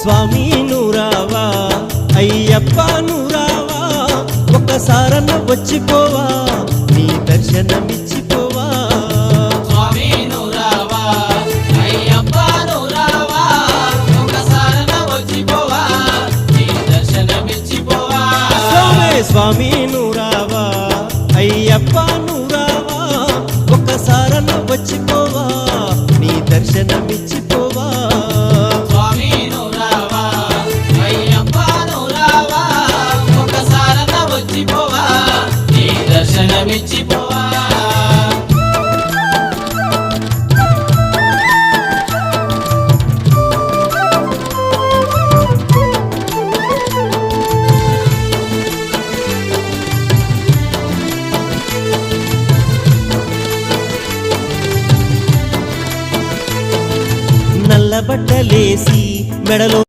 స్వామి నూరావా అయ్యప్ప నూరావా ఒక్కసారన్న వచ్చిపోవా నీ దర్శనమిచ్చిపోవా స్వామి నూరావా అయ్యప్ప నూరావా ఒక్కసారన్న వచ్చిపోవా నీ దర్శనమిచ్చిపోవా స్వామి నూరావా అయ్యప్ప నూరావా ఒక్కసారన్న వచ్చిపోవా నీ దర్శనమిచ్చిపోవా స్వామి నూరావా అయ్యప్ప నూరావా ఒక్కసారన్న వచ్చిపోవా నీ దర్శనమిచ్చిపోవా నల్ల బట్టలేసి మెడలో